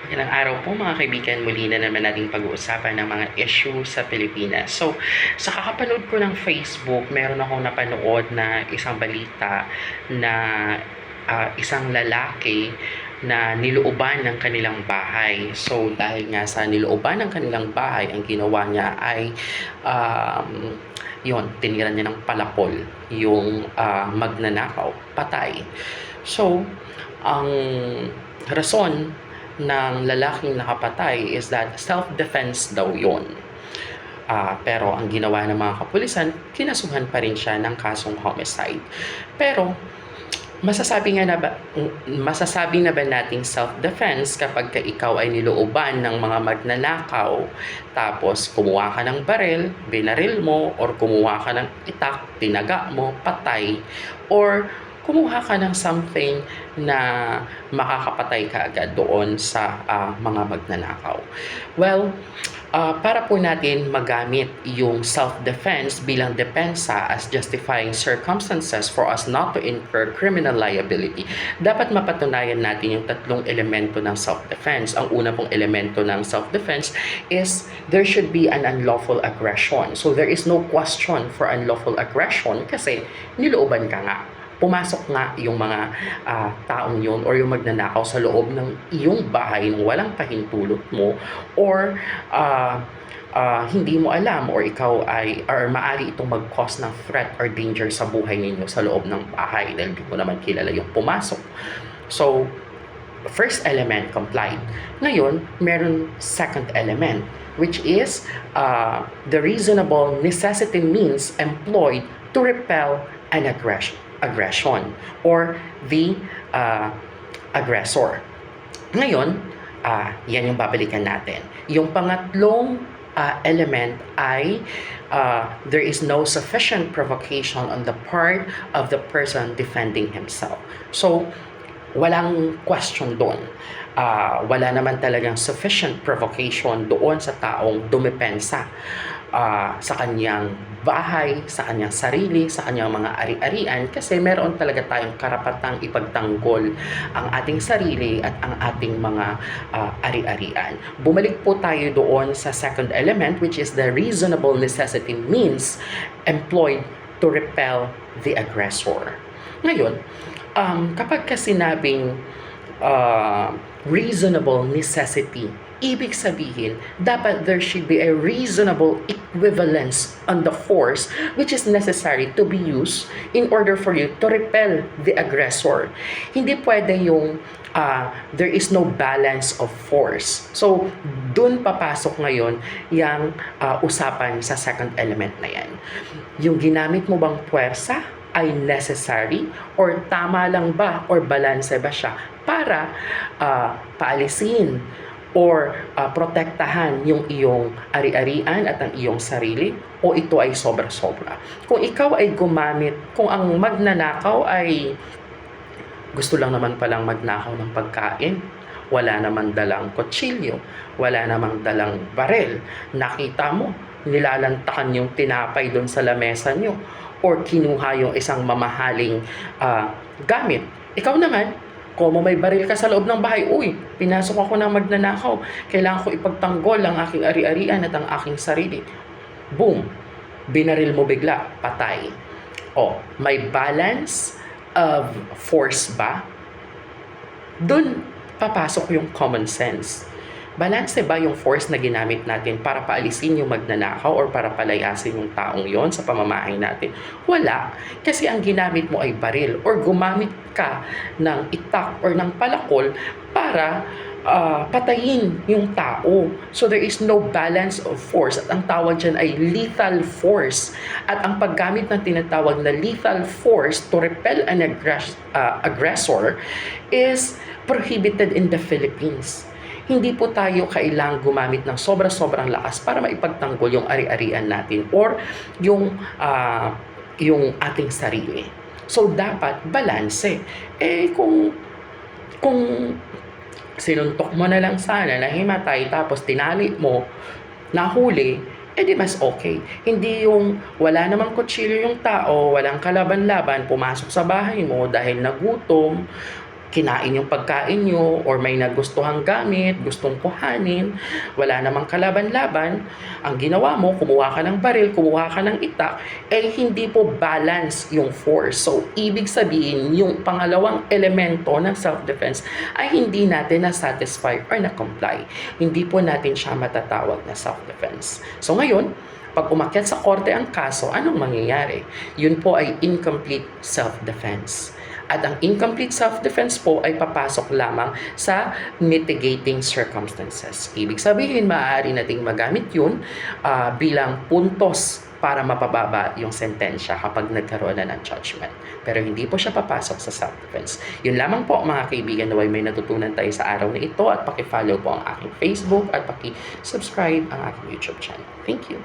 Ilang araw po mga kaibigan, muli na naman nating pag-uusapan ng mga issue sa Pilipinas. So, sa kakapanood ko ng Facebook, meron akong napanood na isang balita na isang lalaki na nilooban ng kanilang bahay. So, dahil nga sa nilooban ng kanilang bahay, ang ginawa niya ay tiniran niya ng palakol yung magnanakaw, patay. So, ang rason ng lalaking nakapatay is that self-defense daw yon. Pero ang ginawa ng mga kapulisan, kinasuhan pa rin siya ng kasong homicide. Pero masasabi na ba nating self-defense kapag ikaw ay nilooban ng mga magnanakaw, tapos kumuha ka ng baril, binaril mo, or kumuha ka ng itak, tinaga mo, patay, or kumuha ka ng something na makakapatay ka agad doon sa mga magnanakaw. Well, para po natin magamit yung self-defense bilang depensa as justifying circumstances for us not to incur criminal liability, dapat mapatunayan natin yung tatlong elemento ng self-defense. Ang una pong elemento ng self-defense is there should be an unlawful aggression. So there is no question for unlawful aggression kasi nilooban ka nga. Pumasok nga yung mga taong yun or yung magnanakaw sa loob ng iyong bahay nang walang pahintulot mo, or hindi mo alam, or ikaw or maaari itong mag-cause ng threat or danger sa buhay ninyo sa loob ng bahay dahil hindi mo naman kilala yung pumasok. So, first element, complied. Ngayon, meron second element, which is the reasonable necessity means employed to repel an aggression or the aggressor. Ngayon, yan yung babalikan natin. Yung pangatlong element ay there is no sufficient provocation on the part of the person defending himself. So, walang question doon. Wala naman talagang sufficient provocation doon sa taong dumepensa sa kanyang bahay, sa kanyang sarili, sa kanyang mga ari-arian, kasi meron talaga tayong karapatang ipagtanggol ang ating sarili at ang ating mga ari-arian. Bumalik po tayo doon sa second element, which is the reasonable necessity means employed to repel the aggressor. Ngayon, kapag sinabing reasonable necessity, ibig sabihin, dapat there should be a reasonable equivalence on the force which is necessary to be used in order for you to repel the aggressor. Hindi pwede yung there is no balance of force. So, dun papasok ngayon yung usapan sa second element na yan. Yung ginamit mo bang puwersa ay necessary or tama lang ba or balanse ba siya para paalisin or protektahan yung iyong ari-arian at ang iyong sarili, o ito ay sobra-sobra. Kung ikaw ay gumamit, kung ang magnanakaw ay gusto lang naman palang magnakaw ng pagkain, wala namang dalang kutsilyo, wala namang dalang barel, nakita mo, nilalantakan yung tinapay doon sa lamesa nyo, or kinuha yung isang mamahaling gamit. Ikaw naman, kung may baril ka sa loob ng bahay, uy, pinasok ako ng magnanakaw, kailangan ko ipagtanggol ang aking ari-arian at ang aking sarili. Boom! Binaril mo bigla, patay. May balance of force ba? Doon papasok yung common sense. Balanse ba yung force na ginamit natin para paalisin yung magnanakaw or para palayasin yung taong yon sa pamamahay natin? Wala. Kasi ang ginamit mo ay baril or gumamit ka ng itak or ng palakol para patayin yung tao. So there is no balance of force. At ang tawag dyan ay lethal force. At ang paggamit ng tinatawag na lethal force to repel an aggressor is prohibited in the Philippines. Hindi po tayo kailangang gumamit ng sobra-sobrang lakas para maipagtanggol yung ari-arian natin or yung ating sarili. So, dapat balanse. Kung sinuntok mo na lang sana, nahimatay, tapos tinali mo, nahuli, di mas okay. Hindi yung wala namang kutsilyo yung tao, walang kalaban-laban, pumasok sa bahay mo dahil nagutom, kinain yung pagkain nyo or may nagustuhang gamit, gustong kuhanin, wala namang kalaban-laban, ang ginawa mo, kumuha ka ng baril, kumuha ka ng itak, eh hindi po balance yung force. So, ibig sabihin, yung pangalawang elemento ng self-defense ay hindi natin na-satisfy or na-comply. Hindi po natin siya matatawag na self-defense. So, ngayon, pag umakyat sa korte ang kaso, anong mangyayari? Yun po ay incomplete self-defense. At ang incomplete self-defense po ay papasok lamang sa mitigating circumstances. Ibig sabihin, maaari nating magamit yun bilang puntos para mapababa yung sentensya kapag nagkaroon na ng judgment. Pero hindi po siya papasok sa self-defense. Yun lamang po mga kaibigan, naway may natutunan tayo sa araw na ito at paki-follow po ang aking Facebook at paki-subscribe ang aking YouTube channel. Thank you.